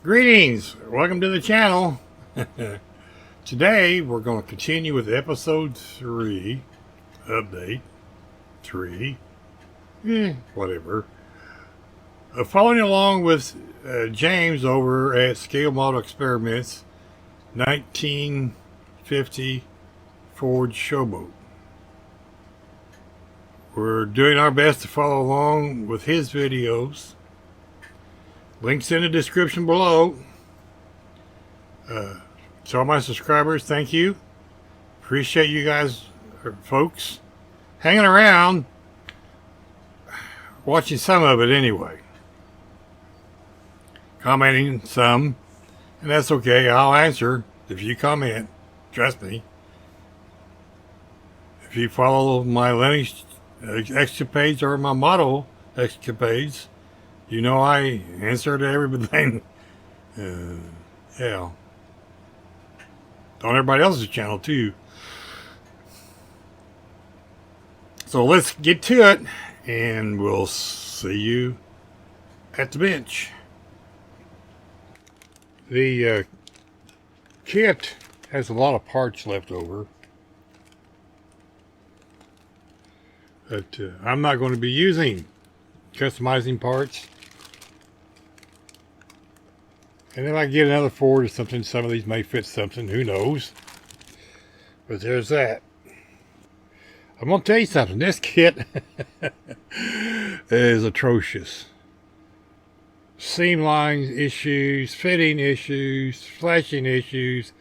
Greetings, welcome to the channel. Today we're going to continue with episode 3, update 3, whatever. Following along with James over at Scale Model Experiments 1950 Ford Showboat. We're doing our best to follow along with his videos. Links in the description below. To all my subscribers, thank you. Appreciate you guys, folks, hanging around, watching some of it anyway. Commenting some, and that's okay. I'll answer if you comment. Trust me. If you follow my Linux escapades or my model escapades, you know I answer to everything. Yeah. On everybody else's channel too. So let's get to it, and we'll see you at the bench. The kit has a lot of parts left over, but I'm not going to be using customizing parts. And if I get another Ford or something, some of these may fit something, who knows. But there's that. I'm going to tell you something, this kit is atrocious. Seam lines issues, fitting issues, flashing issues.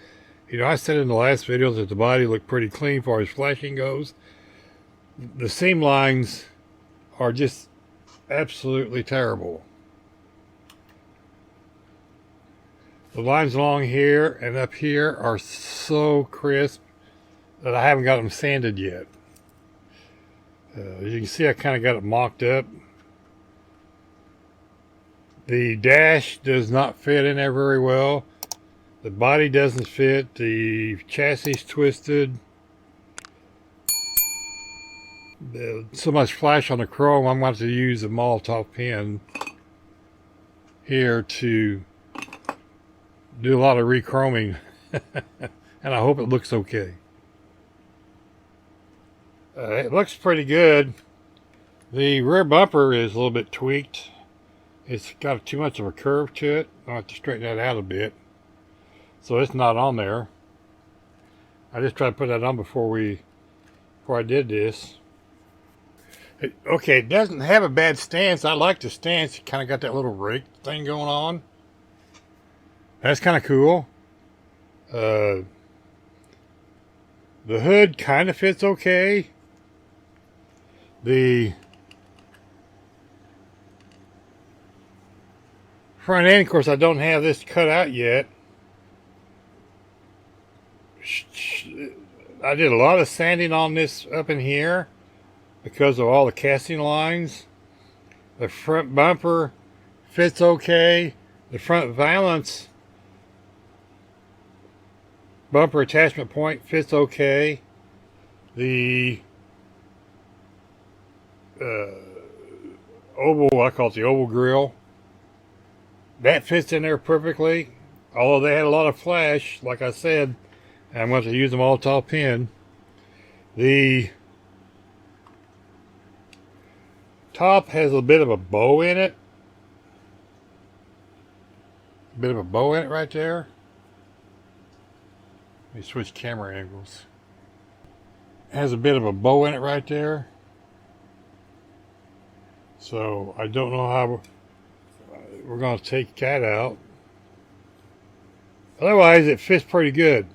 You know, I said in the last video that the body looked pretty clean as far as flashing goes. The seam lines are just absolutely terrible. The lines along here and up here are so crisp that I haven't got them sanded yet. As you can see, I kind of got it mocked up. The dash does not fit in there very well. The body doesn't fit. The chassis is twisted. So much flash on the chrome, I'm going to use a Molotov pen here to do a lot of re-chroming. And I hope it looks okay. It looks pretty good. The rear bumper is a little bit tweaked. It's got too much of a curve to it. I'll have to straighten that out a bit. So it's not on there. I just tried to put that on before I did this. Okay, it doesn't have a bad stance. I like the stance. It kind of got that little rake thing going on. That's kind of cool. The hood kind of fits okay. The front end, of course, I don't have this cut out yet. I did a lot of sanding on this up in here because of all the casting lines. The front bumper fits okay. The front valance bumper attachment point fits okay. The oval, I call it the oval grill, that fits in there perfectly. Although they had a lot of flash, like I said, I'm going to use them Molotov pen. The top has a bit of a bow in it. A bit of a bow in it right there. Let me switch camera angles. It has a bit of a bow in it right there. So I don't know how we're going to take that out. Otherwise, it fits pretty good.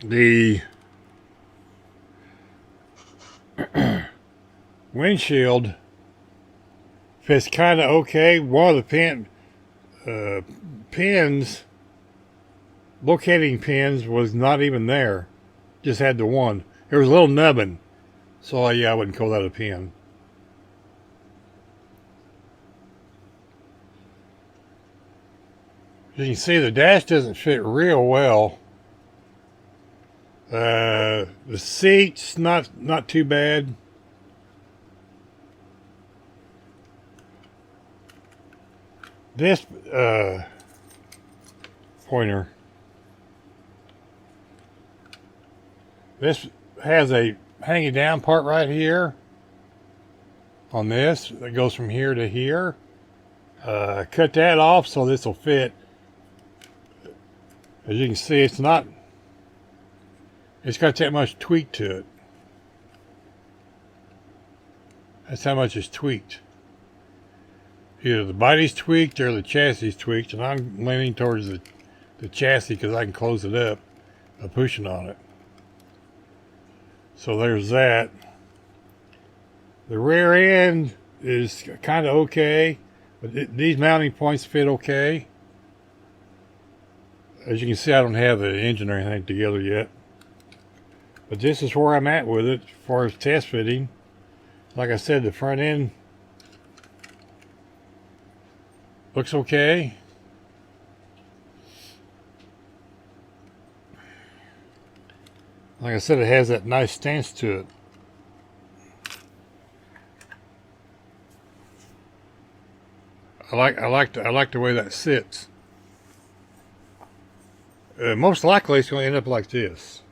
The windshield fits kind of okay. One of the pins, locating pins, was not even there. just had the one. There was a little nubbin. So yeah, I wouldn't call that a pin. As you can see, the dash doesn't fit real well. The seat's not too bad. This pointer, this has a hanging down part right here on this that goes from here to here. Cut that off so this will fit. As you can see, it's got that much tweak to it. That's how much is tweaked. Either the body's tweaked or the chassis is tweaked, and I'm leaning towards the chassis because I can close it up by pushing on it. So there's that. The rear end is kind of okay, but these mounting points fit okay. As you can see, I don't have the engine or anything together yet. But this is where I'm at with it as far as test fitting. Like I said, the front end looks okay. Like I said, it has that nice stance to it. I like the way that sits. Most likely it's going to end up like this.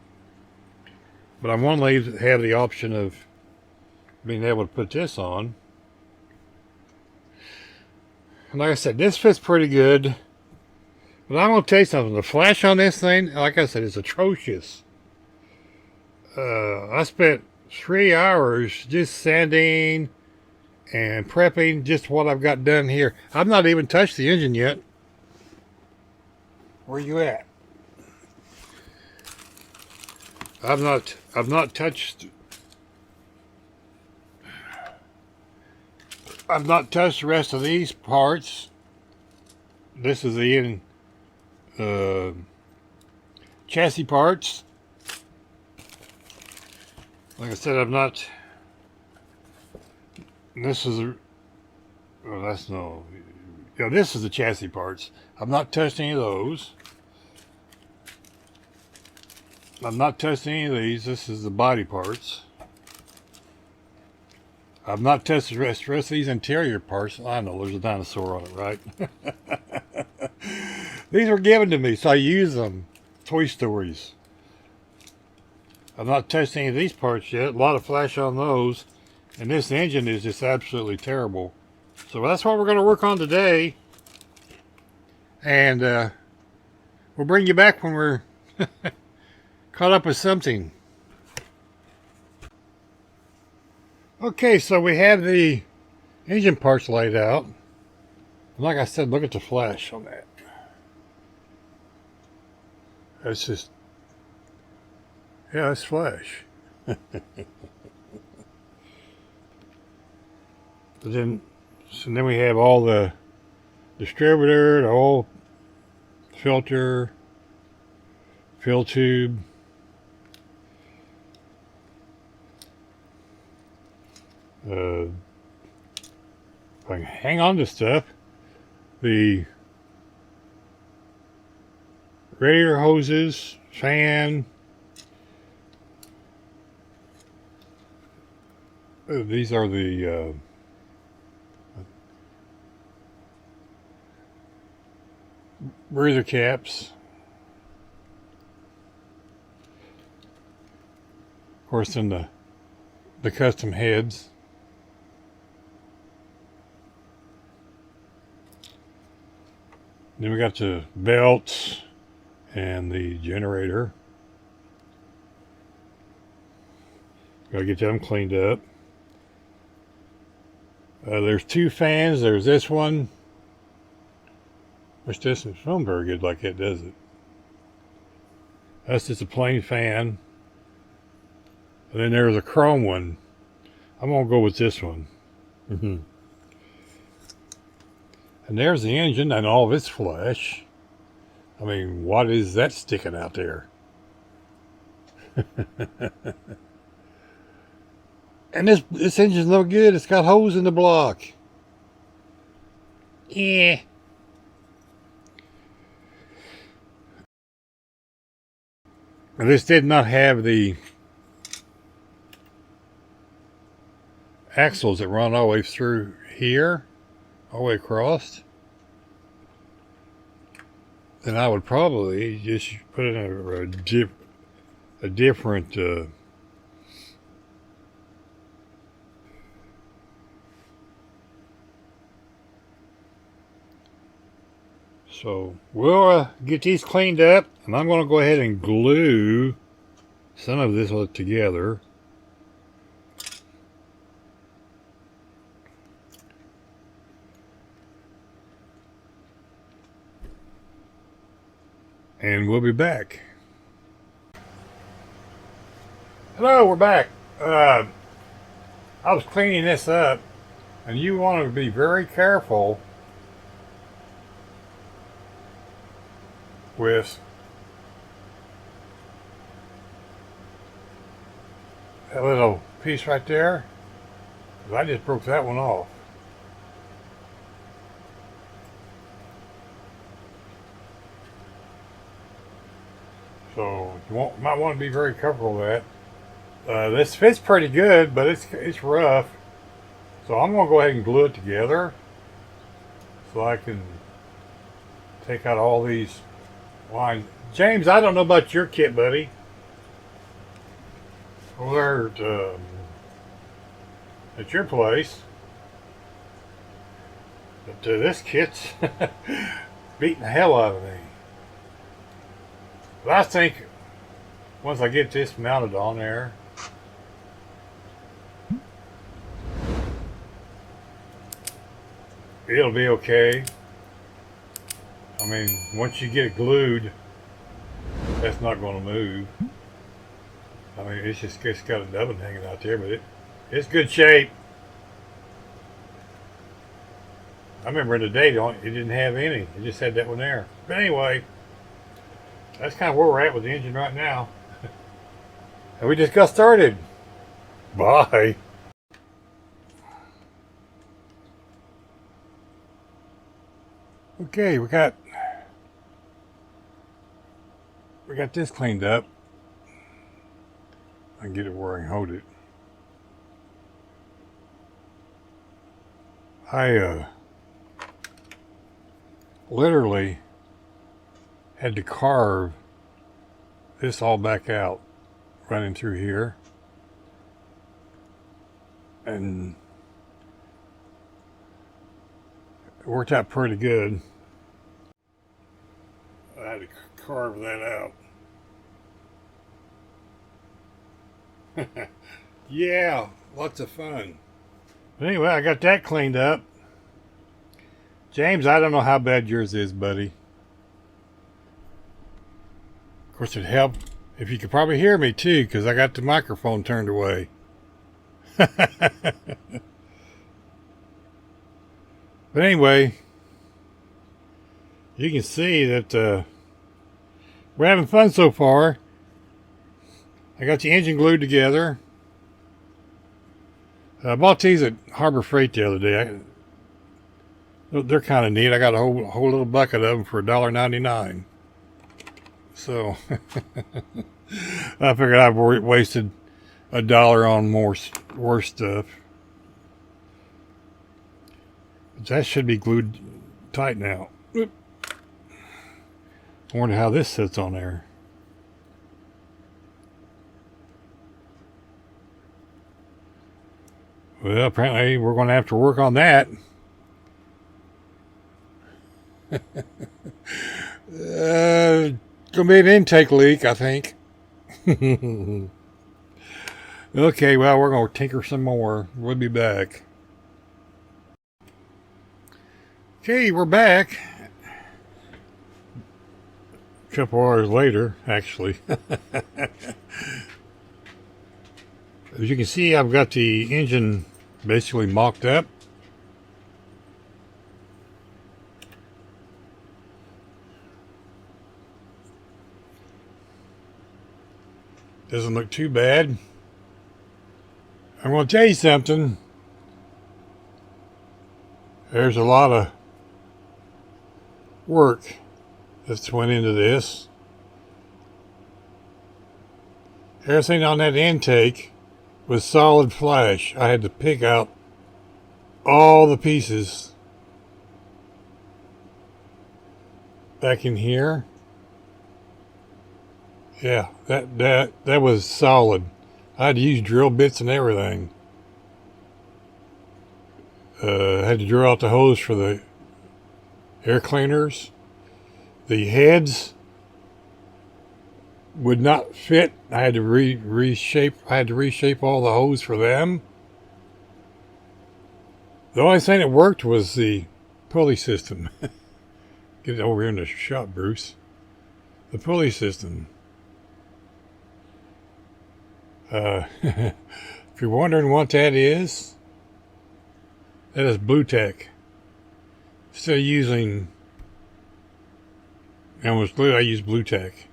But I'm going to have the option of being able to put this on. And like I said, this fits pretty good. But I'm going to tell you something. The flash on this thing, like I said, is atrocious. I spent 3 hours just sanding and prepping just what I've got done here. I've not even touched the engine yet. Where you at? I've not touched the rest of these parts. This is the chassis parts. Like I said, I've not. This is this is the chassis parts. I've not touched any of those. I've not touched any of these. This is the body parts. I've not touched the rest of these interior parts. I know there's a dinosaur on it, right? These were given to me, so I use them. Toy Stories. I've not touched any of these parts yet. A lot of flash on those. And this engine is just absolutely terrible. So that's what we're going to work on today. And we'll bring you back when we're caught up with something. Okay, so we have the engine parts laid out. Like I said, look at the flash on that. That's just, yeah, that's flash. So then we have all the distributor, the oil filter, fill tube. If I can hang on to stuff, the radiator hoses, fan. These are the breather caps. Of course, then the custom heads. Then we got the belts and the generator. Gotta get them cleaned up. There's 2 fans. There's this one, which doesn't film very good like that, does it? That's just a plain fan. And then there's a chrome one. I'm gonna go with this one. And there's the engine and all of its flesh. I mean, what is that sticking out there? And this engine's no good. It's got holes in the block. Yeah. And this did not have the axles that run all the way through here, all the way across. Then I would probably just put in a different so we'll get these cleaned up, and I'm going to go ahead and glue some of this together. And we'll be back. Hello, we're back. I was cleaning this up, and you want to be very careful with that little piece right there. I just broke that one off. So you might want to be very careful with that. This fits pretty good, but it's rough. So I'm going to go ahead and glue it together so I can take out all these lines. James, I don't know about your kit, buddy. Over there at your place. But this kit's beating the hell out of me. But I think once I get this mounted on there, it'll be okay. I mean, once you get it glued, that's not going to move. I mean, it's got a dubbing hanging out there, but it's good shape. I remember in the day it didn't have any. It just had that one there. But anyway, that's kind of where we're at with the engine right now. And we just got started. Bye. Okay, we got this cleaned up. I can get it where I can hold it. I literally had to carve this all back out running through here, and it worked out pretty good. I had to carve that out. Yeah, lots of fun. But anyway, I got that cleaned up. James, I don't know how bad yours is, buddy. Of course, it'd help if you could probably hear me too, because I got the microphone turned away. But anyway, you can see that we're having fun so far. I got the engine glued together. I bought these at Harbor Freight the other day. They're kind of neat. I got a whole little bucket of them for $1.99. So I figured I've wasted $1 on worse stuff. But that should be glued tight now. Oop. I wonder how this sits on there. Well, apparently we're going to have to work on that. Gonna be an intake leak, I think. Okay, well, we're going to tinker some more. We'll be back. Okay, we're back. A couple hours later, actually. As you can see, I've got the engine basically mocked up. Doesn't look too bad. I'm going to tell you something. There's a lot of work that's went into this. Everything on that intake was solid flash. I had to pick out all the pieces back in here. Yeah, that was solid. I had to use drill bits and everything. I had to drill out the hose for the air cleaners. The heads would not fit. I had to reshape. I had to reshape all the hose for them. The only thing that worked was the pulley system. Get it over here in the shop, Bruce. The pulley system. If you're wondering what that is Blue Tack. Instead of using almost glue, I use Blue Tack.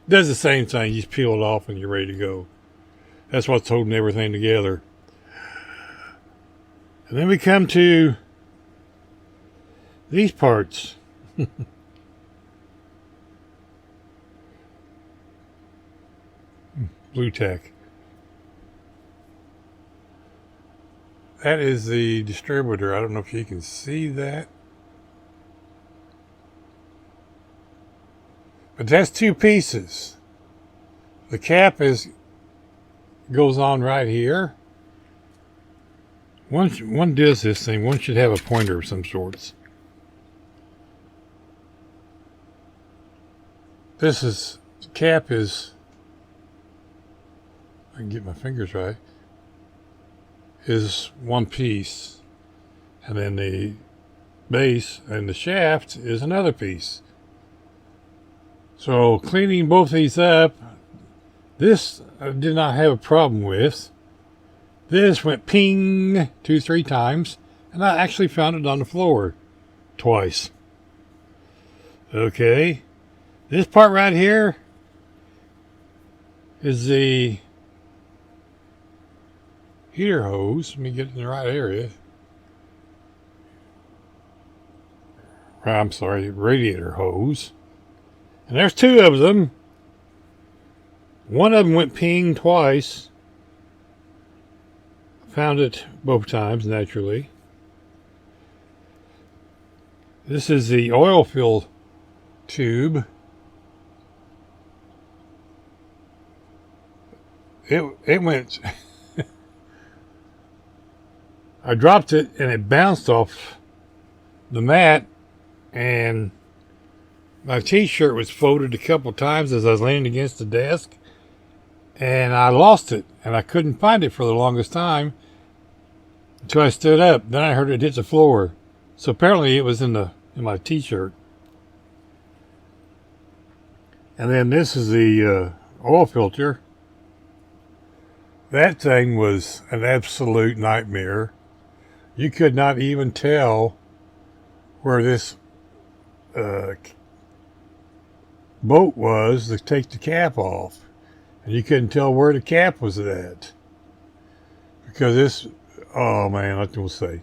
Does the same thing. You just peel it off and you're ready to go. That's what's holding everything together. And then we come to these parts. Blue Tack. That is the distributor. I don't know if you can see that. But that's two pieces. The cap goes on right here. One does this thing. One should have a pointer of some sorts. The cap is, I can get my fingers right, is one piece. And then the base and the shaft is another piece. So cleaning both these up, this I did not have a problem with. This went ping 2-3 times, and I actually found it on the floor twice. Okay, this part right here is the heater hose. Let me get in the right area. I'm sorry, radiator hose. And there's two of them. One of them went ping twice. Found it both times, naturally. This is the oil fill tube. It went... I dropped it and it bounced off the mat, and my t-shirt was folded a couple times as I was leaning against the desk, and I lost it, and I couldn't find it for the longest time until I stood up. Then I heard it hit the floor. So apparently it was in my t-shirt. And then this is the oil filter. That thing was an absolute nightmare. You could not even tell where this bolt was to take the cap off. And you couldn't tell where the cap was at. Because this, oh man, I will say.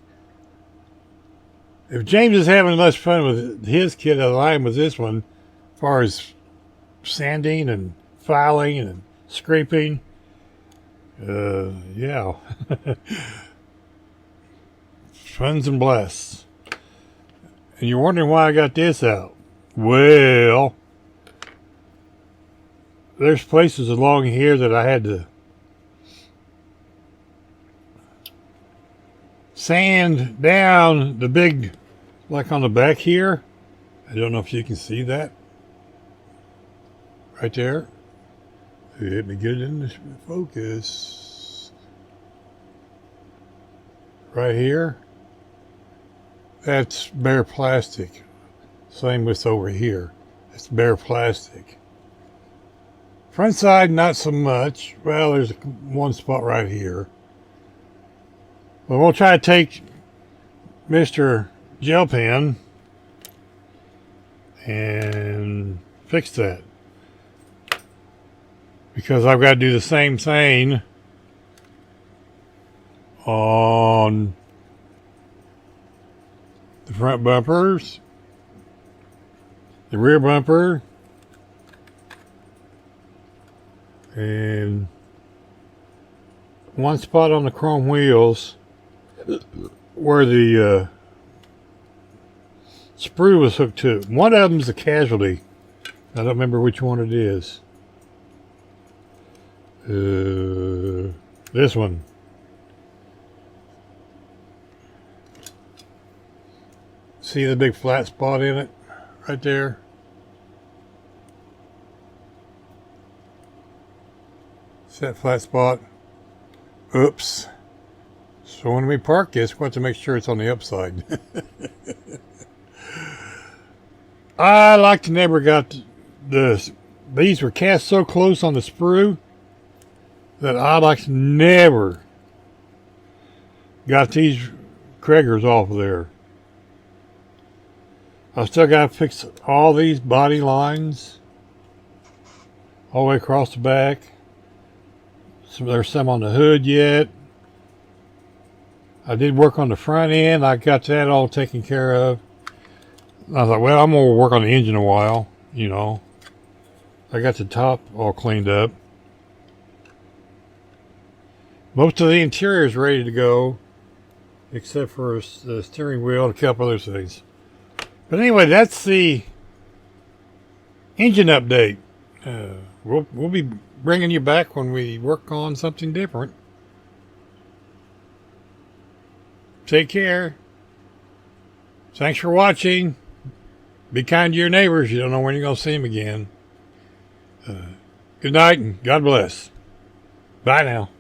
If James is having as much fun with his kit as I am with this one, as far as sanding and filing and scraping, yeah. Fun's and bless. And you're wondering why I got this out. Well, there's places along here that I had to sand down the big, like on the back here. I don't know if you can see that. Right there. Let me get it in the focus. Right here. That's bare plastic. Same with over here. It's bare plastic. Front side, not so much. Well, there's one spot right here. But we'll try to take Mr. Gel Pen and fix that. because I've got to do the same thing on the front bumpers, the rear bumper, and one spot on the chrome wheels where the sprue was hooked to. One of them's a casualty. I don't remember which one it is. This one. See the big flat spot in it? Right there. See that flat spot? Oops. So when we park this, we have to make sure it's on the upside. I like to never got these were cast so close on the sprue that I like to never got these Kraggers off of there. I still got to fix all these body lines all the way across the back. So there's some on the hood yet. I did work on the front end. I got that all taken care of. I thought, well, I'm going to work on the engine a while, you know. I got the top all cleaned up. Most of the interior is ready to go, except for the steering wheel and a couple other things. But anyway, that's the engine update. We'll be bringing you back when we work on something different. Take care. Thanks for watching. Be kind to your neighbors. You don't know when you're going to see them again. Good night and God bless. Bye now.